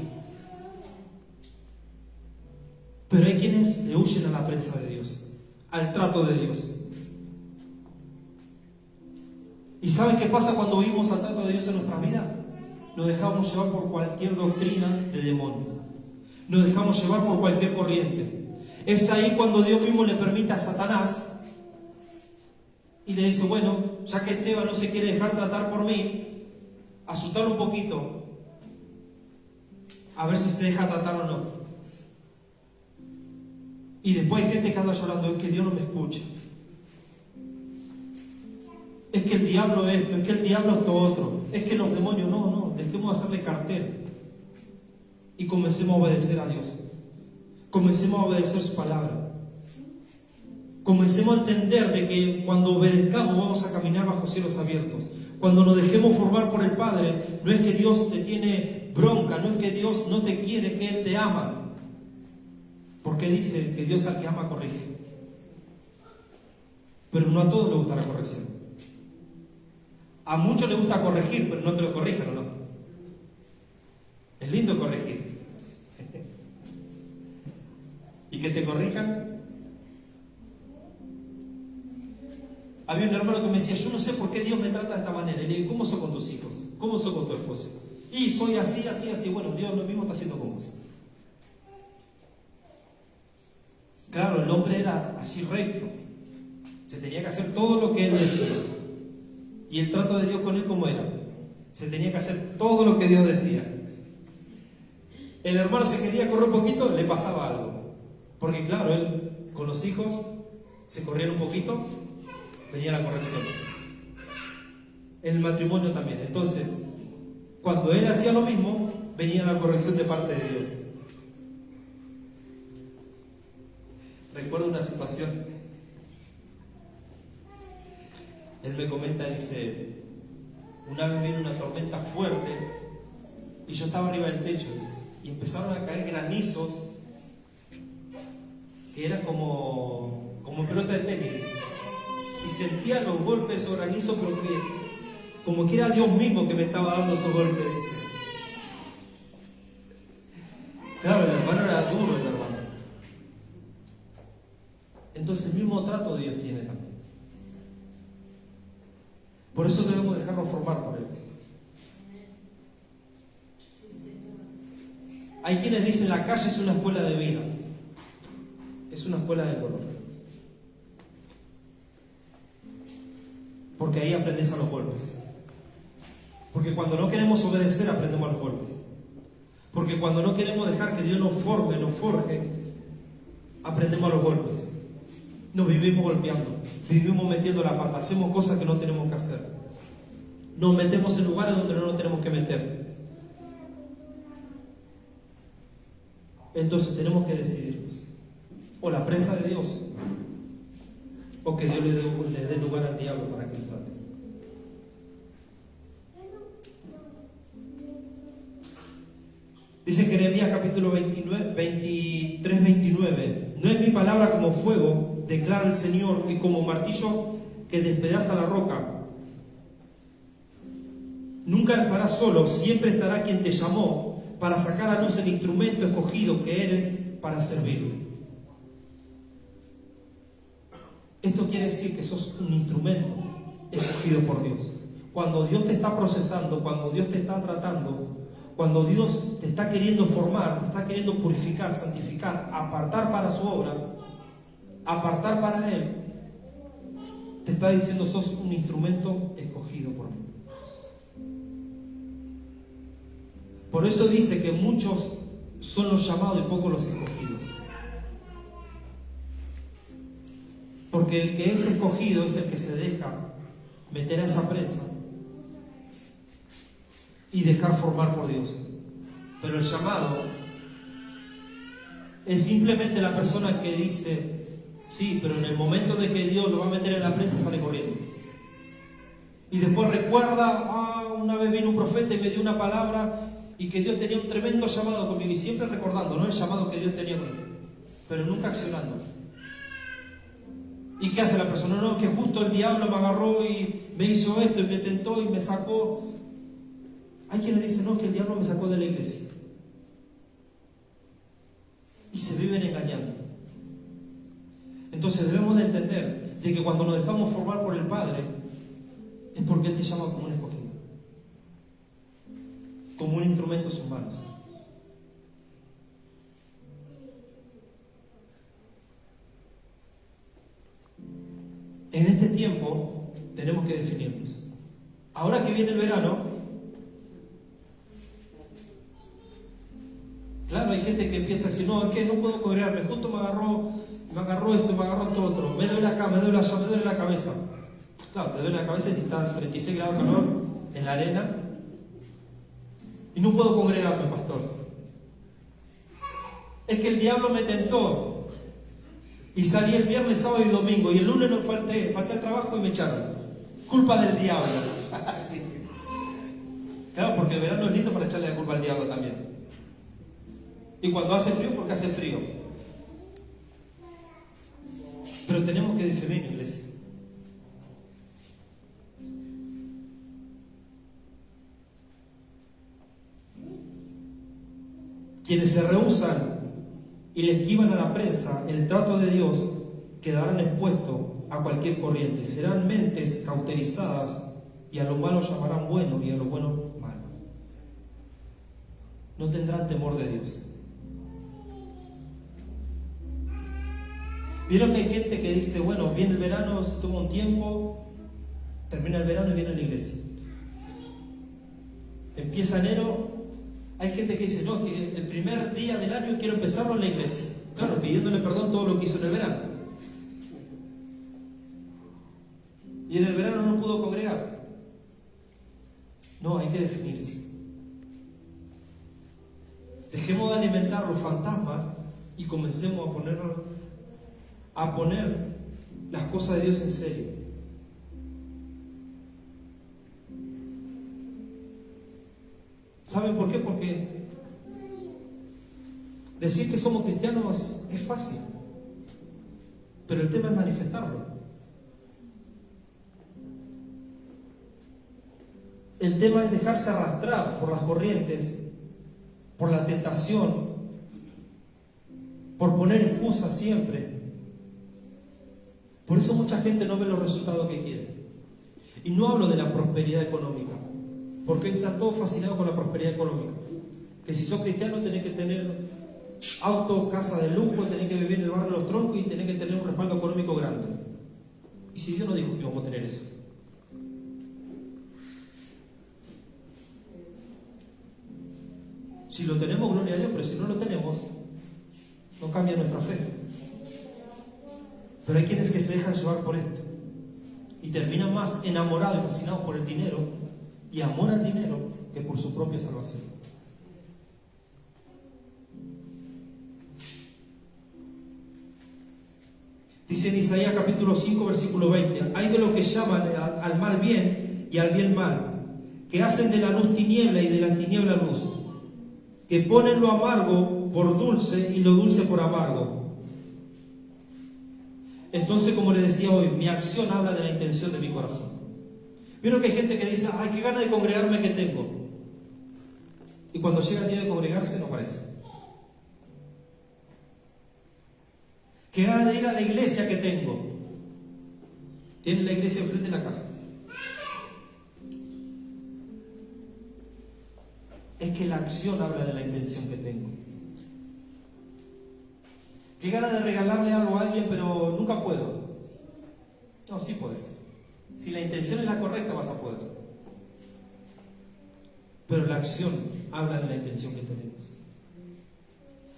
Pero hay quienes le huyen a la prensa de Dios, al trato de Dios. ¿Y saben qué pasa cuando vivimos al trato de Dios en nuestras vidas? Nos dejamos llevar por cualquier doctrina de demonio. Nos dejamos llevar por cualquier corriente. Es ahí cuando Dios mismo le permite a Satanás y le dice, bueno, ya que Esteban no se quiere dejar tratar por mí, asustarlo un poquito, a ver si se deja tratar o no. Y después hay gente que anda llorando, es que Dios no me escucha. Es que el diablo esto, es que el diablo esto otro, es que los demonios, no, dejemos de hacerle cartel y comencemos a obedecer a Dios, comencemos a obedecer su palabra, comencemos a entender de que cuando obedezcamos vamos a caminar bajo cielos abiertos. Cuando nos dejemos formar por el Padre, no es que Dios te tiene bronca, no es que Dios no te quiere, que Él te ama, porque dice que Dios al que ama corrige, pero no a todos les gusta la corrección. A muchos les gusta corregir, pero no que lo corrijan, ¿o no? Es lindo corregir. ¿Y que te corrijan? Había un hermano que me decía, yo no sé por qué Dios me trata de esta manera. Y le digo, ¿cómo soy con tus hijos? ¿Cómo soy con tu esposa? Y soy así. Bueno, Dios lo mismo está haciendo con vos. Claro, el hombre era así recto. Se tenía que hacer todo lo que él decía. Y el trato de Dios con él, ¿cómo era? Se tenía que hacer todo lo que Dios decía. El hermano se quería correr un poquito, le pasaba algo. Porque claro, él con los hijos se corrían un poquito, venía la corrección. En el matrimonio también. Entonces, cuando él hacía lo mismo, venía la corrección de parte de Dios. Recuerdo una situación. Él me comenta, dice, una vez vino una tormenta fuerte y yo estaba arriba del techo, dice, y empezaron a caer granizos que eran como pelota de tenis, dice. Y sentía los golpes de esos granizos, pero que como que era Dios mismo que me estaba dando esos golpes, dice. Claro, el hermano era duro, el hermano. Entonces el mismo trato Dios tiene también. Por eso debemos dejarnos formar por Él. Hay quienes dicen la calle es una escuela de vida. Es una escuela de dolor. Porque ahí aprendes a los golpes. Porque cuando no queremos obedecer, aprendemos a los golpes. Porque cuando no queremos dejar que Dios nos forme, nos forje, aprendemos a los golpes. Nos vivimos golpeando, vivimos metiendo la pata, hacemos cosas que no tenemos que hacer. Nos metemos en lugares donde no nos tenemos que meter. Entonces tenemos que decidirnos. O la presa de Dios, o que Dios le dé lugar al diablo para que él trate. Dice Jeremías capítulo 23-29, no es mi palabra como fuego, declara el Señor, y como martillo que despedaza la roca. Nunca estarás solo, siempre estará quien te llamó para sacar a luz el instrumento escogido que eres para servirle. Esto quiere decir que sos un instrumento escogido por Dios. Cuando Dios te está procesando, cuando Dios te está tratando, cuando Dios te está queriendo formar, te está queriendo purificar, santificar, apartar para su obra, apartar para Él, te está diciendo sos un instrumento escogido por mí. Por eso dice que muchos son los llamados y pocos los escogidos. Porque el que es escogido es el que se deja meter a esa prensa y dejar formar por Dios. Pero el llamado es simplemente la persona que dice, sí, pero en el momento de que Dios lo va a meter en la prensa sale corriendo. Y después recuerda, una vez vino un profeta y me dio una palabra y que Dios tenía un tremendo llamado conmigo. Y siempre recordando, ¿no? El llamado que Dios tenía conmigo, pero nunca accionando. ¿Y qué hace la persona? No, que justo el diablo me agarró y me hizo esto y me tentó y me sacó. Hay quienes dicen, no, que el diablo me sacó de la iglesia. Y se viven engañando. Entonces debemos de entender de que cuando nos dejamos formar por el Padre, es porque Él te llama como un escogido, como un instrumento en sus manos. En este tiempo tenemos que definirnos. Ahora que viene el verano, claro, hay gente que empieza a decir, no, es que no puedo congregarme, justo me agarró esto, me agarró esto otro, me duele acá, me duele allá, me duele la cabeza. Claro, te duele la cabeza si está a 36 grados de calor en la arena y no puedo congregarme, pastor. Es que el diablo me tentó y salí el viernes, sábado y domingo y el lunes no falté al trabajo y me echaron. Culpa del diablo. Sí. Claro, porque el verano es lindo para echarle la culpa al diablo también. Y cuando hace frío, porque hace frío. Pero tenemos que definir, iglesia. Quienes se rehúsan y le esquivan a la prensa el trato de Dios quedarán expuestos a cualquier corriente. Serán mentes cauterizadas y a lo malo llamarán bueno y a lo bueno malo. No tendrán temor de Dios. Vieron que hay gente que dice, bueno, viene el verano, se toma un tiempo, termina el verano y viene a la iglesia. Empieza enero, hay gente que dice, no, que el primer día del año quiero empezarlo en la iglesia. Claro, pidiéndole perdón todo lo que hizo en el verano. Y en el verano no pudo congregar. No, hay que definirse. Dejemos de alimentar los fantasmas y comencemos a poner las cosas de Dios en serio. ¿Saben por qué? Porque decir que somos cristianos es fácil, pero el tema es manifestarlo. El tema es dejarse arrastrar por las corrientes, por la tentación, por poner excusas siempre. Por eso mucha gente no ve los resultados que quiere. Y no hablo de la prosperidad económica, porque está todo fascinado con la prosperidad económica. Que si sos cristiano tenés que tener auto, casa de lujo, tenés que vivir en el barrio de los troncos y tenés que tener un respaldo económico grande. Y si Dios no dijo que íbamos a tener eso. Si lo tenemos, gloria a Dios, pero si no lo tenemos, no cambia nuestra fe. Pero hay quienes que se dejan llevar por esto y terminan más enamorados y fascinados por el dinero y amor al dinero que por su propia salvación. Dice en Isaías capítulo 5 versículo 20: hay de los que llaman al mal bien y al bien mal, que hacen de la luz tiniebla y de la tiniebla luz, que ponen lo amargo por dulce y lo dulce por amargo. Entonces, como les decía hoy, mi acción habla de la intención de mi corazón. Vieron que hay gente que dice, ay, qué ganas de congregarme que tengo. Y cuando llega el día de congregarse, no aparece. Qué ganas de ir a la iglesia que tengo. Tienen la iglesia enfrente de la casa. Es que la acción habla de la intención que tengo. Qué ganas de regalarle algo a alguien, pero nunca puedo. No, sí puedes. Si la intención es la correcta, vas a poder. Pero la acción habla de la intención que tenemos.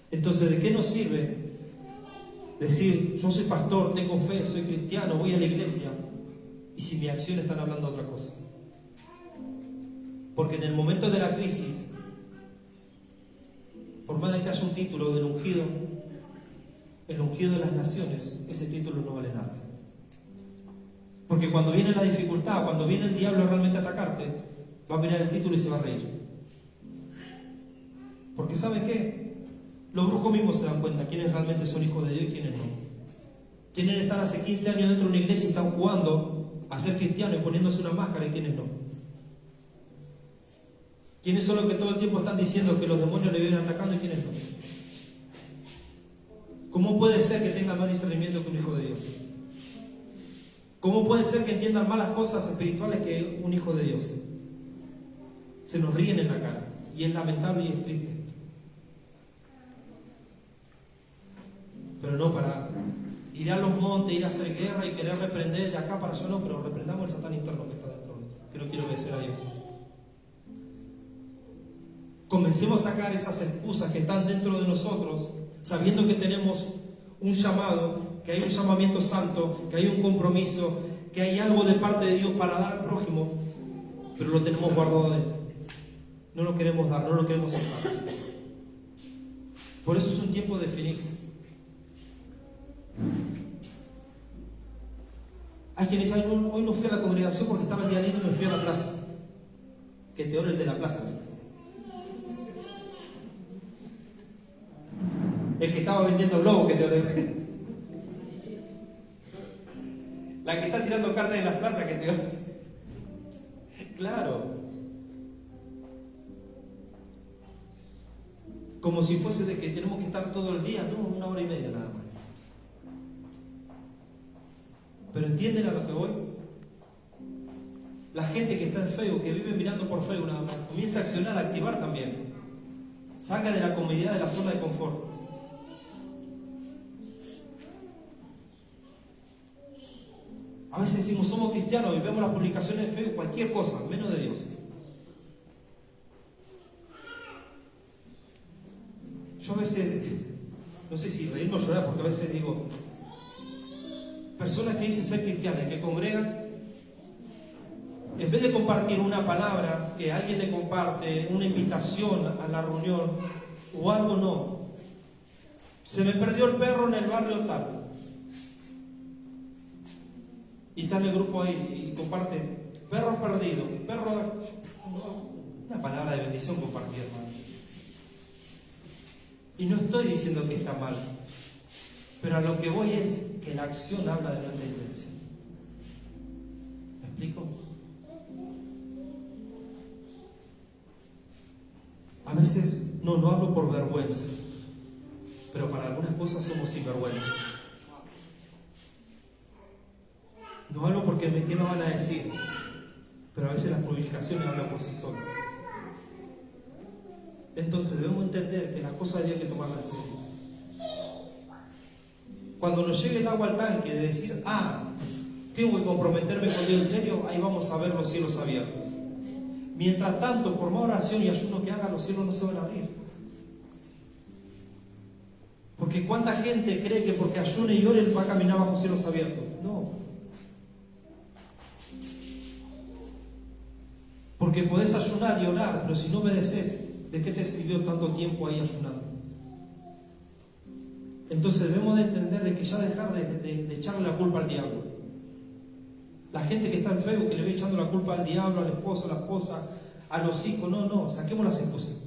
Entonces, ¿de qué nos sirve decir, yo soy pastor, tengo fe, soy cristiano, voy a la iglesia, y si mi acción están hablando otra cosa? Porque en el momento de la crisis, por más de que haya un título del ungido, el ungido de las naciones, ese título no vale nada. Porque cuando viene la dificultad, cuando viene el diablo realmente a atacarte, va a mirar el título y se va a reír. Porque ¿saben qué? Los brujos mismos se dan cuenta quiénes realmente son hijos de Dios y quiénes no. Quiénes están hace 15 años dentro de una iglesia y están jugando a ser cristianos y poniéndose una máscara y quiénes no. ¿Quiénes son los que todo el tiempo están diciendo que los demonios le vienen atacando y quiénes no? ¿Cómo puede ser que tengan más discernimiento que un hijo de Dios? ¿Cómo puede ser que entiendan más las cosas espirituales que un hijo de Dios? Se nos ríen en la cara. Y es lamentable y es triste. Pero no para ir a los montes, ir a hacer guerra y querer reprender de acá para allá, no, pero reprendamos el Satán interno que está dentro de nosotros, que no quiere obedecer a Dios. Comencemos a sacar esas excusas que están dentro de nosotros, sabiendo que tenemos un llamado, que hay un llamamiento santo, que hay un compromiso, que hay algo de parte de Dios para dar al prójimo, pero lo tenemos guardado adentro. No lo queremos dar, no lo queremos sacar. Por eso es un tiempo de definirse. Hay quienes dicen, hoy no fui a la congregación porque estaba el día lindo y me fui a la plaza. Que te ore el de la plaza. El que estaba vendiendo globos, que te ore. La que está tirando cartas en las plazas, que te ore. Claro. Como si fuese de que tenemos que estar todo el día, no, 1 hora y media nada más. Pero ¿entienden a lo que voy? La gente que está en Facebook, que vive mirando por Facebook nada más, comienza a accionar, a activar también. Salga de la comodidad, de la zona de confort. A veces decimos somos cristianos y vemos las publicaciones de Facebook, cualquier cosa, menos de Dios. Yo a veces, no sé si reírme o llorar, porque a veces digo, personas que dicen ser cristianas, que congregan, en vez de compartir una palabra que alguien le comparte, una invitación a la reunión o algo, no. Se me perdió el perro en el barrio tal. Y está en el grupo ahí y comparte, perro perdido, perro... Una palabra de bendición compartida, hermano. Y no estoy diciendo que está mal, pero a lo que voy es que la acción habla de nuestra intención. ¿Me explico? A veces no hablo por vergüenza, pero para algunas cosas somos sinvergüenza. No hablo porque qué me van a decir, pero a veces las publicaciones hablan por sí solas. Entonces debemos entender que las cosas de Dios hay que tomarlas en serio. Cuando nos llegue el agua al tanque de decir, tengo que comprometerme con Dios en serio, ahí vamos a ver los cielos abiertos. Mientras tanto, por más oración y ayuno que haga, los cielos no se van a abrir. Porque cuánta gente cree que porque ayune y ore va a caminar bajo cielos abiertos. No. Porque podés ayunar y orar, pero si no obedeces, ¿de qué te sirvió tanto tiempo ahí ayunando? Entonces debemos de entender de que ya dejar de echarle la culpa al diablo. La gente que está en Facebook que le ve echando la culpa al diablo, al esposo, a la esposa, a los hijos, no, saquemos las excusas.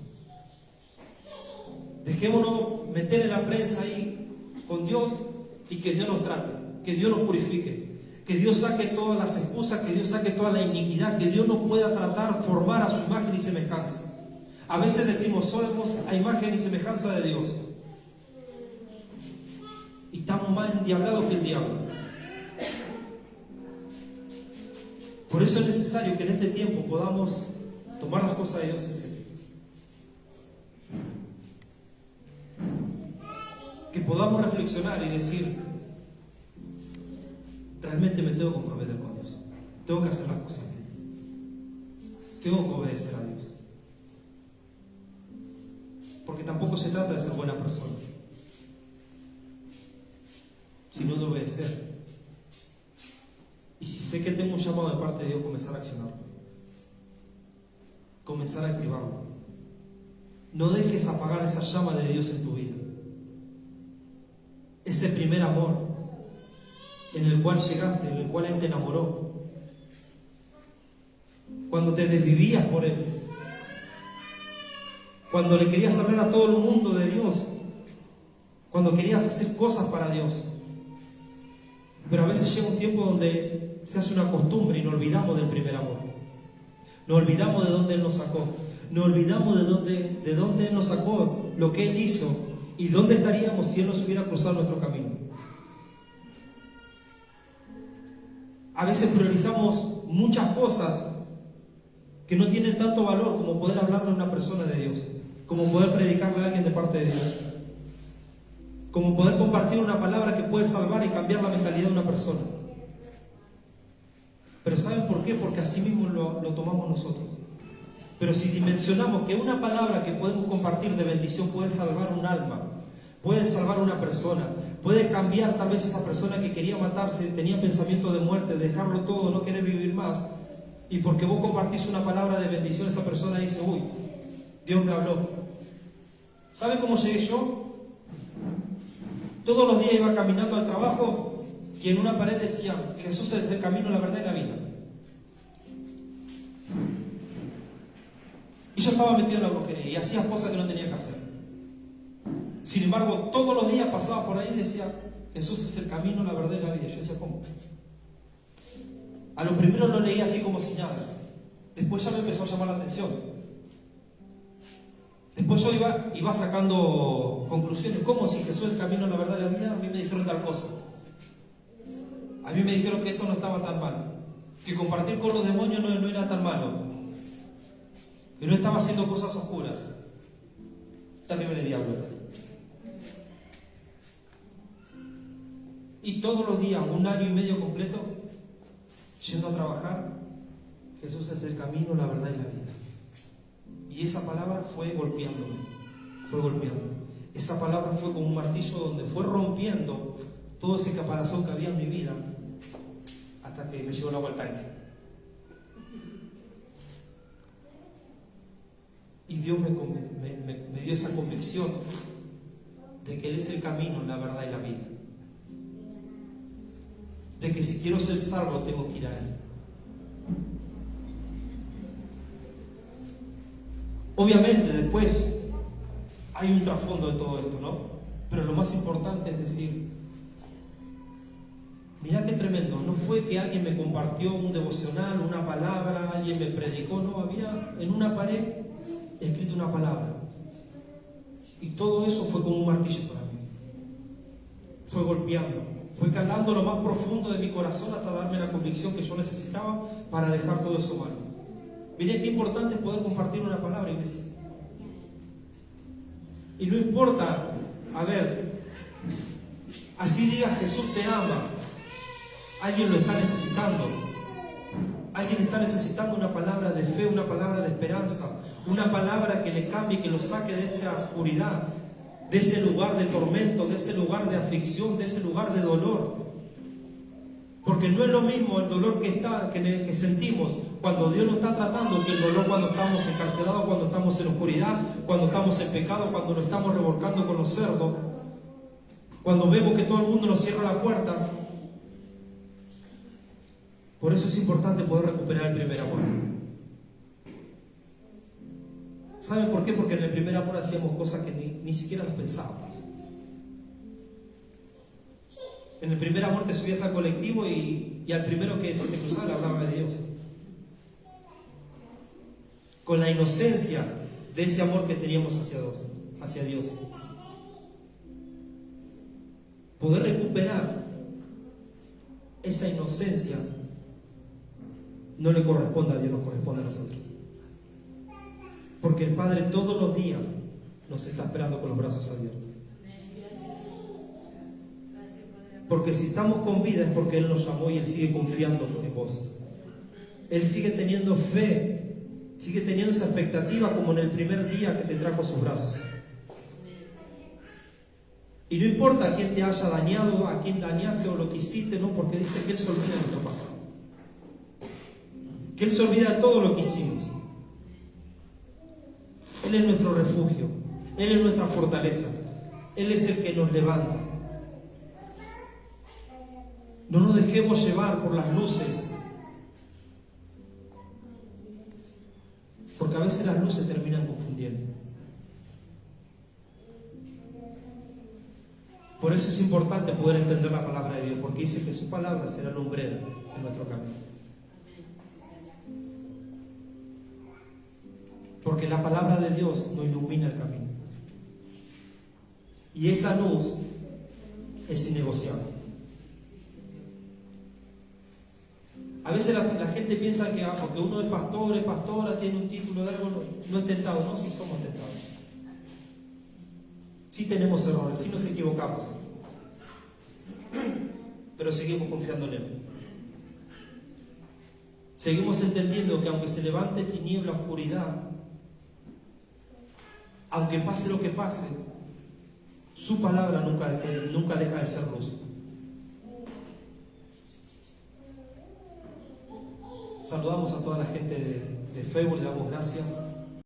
Dejémonos meter en la prensa ahí con Dios y que Dios nos trate, que Dios nos purifique, que Dios saque todas las excusas, que Dios saque toda la iniquidad, que Dios nos pueda tratar, formar a su imagen y semejanza. A veces decimos, somos a imagen y semejanza de Dios. Y estamos más endiablados que el diablo. Por eso es necesario que en este tiempo podamos tomar las cosas de Dios en serio. Que podamos reflexionar y decir, realmente me tengo que comprometer con Dios. Tengo que hacer las cosas bien. Tengo que obedecer a Dios. Porque tampoco se trata de ser buena persona, sino de obedecer. Y si sé que tengo un llamado de parte de Dios, comenzar a accionarlo. Comenzar a activarlo. No dejes apagar esa llama de Dios en tu vida. Ese primer amor en el cual llegaste, en el cual Él te enamoró. Cuando te desvivías por Él. Cuando le querías hablar a todo el mundo de Dios. Cuando querías hacer cosas para Dios. Pero a veces llega un tiempo donde se hace una costumbre y nos olvidamos del primer amor. Nos olvidamos de dónde Él nos sacó. Nos olvidamos de dónde Él nos sacó, lo que Él hizo y dónde estaríamos si Él nos hubiera cruzado nuestro camino. A veces priorizamos muchas cosas que no tienen tanto valor como poder hablarle a una persona de Dios, como poder predicarle a alguien de parte de Dios, como poder compartir una palabra que puede salvar y cambiar la mentalidad de una persona. Pero ¿saben por qué? Porque así mismo lo tomamos nosotros. Pero si dimensionamos que una palabra que podemos compartir de bendición puede salvar un alma, puede salvar una persona, puede cambiar tal vez esa persona que quería matarse, tenía pensamiento de muerte, dejarlo todo, no querer vivir más, y porque vos compartís una palabra de bendición, esa persona dice, uy, Dios me habló. ¿Sabe cómo llegué yo? Todos los días iba caminando al trabajo y en una pared decía, Jesús es el camino, la verdad y la vida. Y yo estaba metido en la brujería y hacía cosas que no tenía que hacer. Sin embargo, todos los días pasaba por ahí y decía, Jesús es el camino, la verdad y la vida. Yo decía, ¿cómo? A lo primero lo leía así como si nada. Después ya me empezó a llamar la atención. Después yo iba sacando conclusiones. ¿Cómo si Jesús es el camino, la verdad y la vida? A mí me dijeron tal cosa. A mí me dijeron que esto no estaba tan mal. Que compartir con los demonios no era tan malo. Que no estaba haciendo cosas oscuras. Terrible diablo. Y todos los días, 1 año y medio completo, yendo a trabajar, Jesús es el camino, la verdad y la vida. Y esa palabra fue golpeándome, fue golpeándome. Esa palabra fue como un martillo donde fue rompiendo todo ese caparazón que había en mi vida hasta que me llegó el agua al tanque. Y Dios me dio esa convicción de que Él es el camino, la verdad y la vida. De que si quiero ser salvo tengo que ir a Él. Obviamente después hay un trasfondo de todo esto, ¿no? Pero lo más importante es decir, mirá qué tremendo, no fue que alguien me compartió un devocional, una palabra, alguien me predicó, no, había en una pared escrito una palabra. Y todo eso fue como un martillo para mí. Fue golpeando, fue calando lo más profundo de mi corazón hasta darme la convicción que yo necesitaba para dejar todo eso mal. Mirá qué importante es poder compartir una palabra, iglesia. Y no importa, a ver, así diga Jesús te ama, alguien lo está necesitando. Alguien está necesitando una palabra de fe, una palabra de esperanza, una palabra que le cambie, que lo saque de esa oscuridad, de ese lugar de tormento, de ese lugar de aflicción, de ese lugar de dolor. Porque no es lo mismo el dolor que sentimos cuando Dios nos está tratando que el dolor cuando estamos encarcelados, cuando estamos en oscuridad, cuando estamos en pecado, cuando nos estamos revolcando con los cerdos, cuando vemos que todo el mundo nos cierra la puerta. Por eso es importante poder recuperar el primer amor. ¿Saben por qué? Porque en el primer amor hacíamos cosas que ni siquiera las pensábamos. En el primer amor te subías al colectivo y al primero que se te cruzaba le hablaba de Dios. Con la inocencia de ese amor que teníamos hacia Dios. Poder recuperar esa inocencia no le corresponde a Dios, nos corresponde a nosotros. Porque el Padre todos los días nos está esperando con los brazos abiertos. Porque si estamos con vida es porque Él nos amó y Él sigue confiando en vos. Él sigue teniendo fe, sigue teniendo esa expectativa como en el primer día que te trajo a sus brazos. Y no importa a quién te haya dañado, a quién dañaste o lo que hiciste, no, porque dice que Él se olvida de nuestro pasado. Que Él se olvida de todo lo que hicimos. Él es nuestro refugio, Él es nuestra fortaleza, Él es el que nos levanta. No nos dejemos llevar por las luces, porque a veces las luces terminan confundiendo. Por eso es importante poder entender la palabra de Dios, porque dice que su palabra será lumbrera en nuestro camino. Porque la palabra de Dios nos ilumina el camino. Y esa luz es innegociable. A veces la gente piensa que porque uno es pastor, es pastora, tiene un título de algo, no es tentado. No, sí somos tentados. Sí tenemos errores, sí nos equivocamos. Pero seguimos confiando en Él. Seguimos entendiendo que aunque se levante tiniebla, oscuridad, aunque pase lo que pase, su palabra nunca deja de ser luz. Saludamos a toda la gente de Facebook, le damos gracias.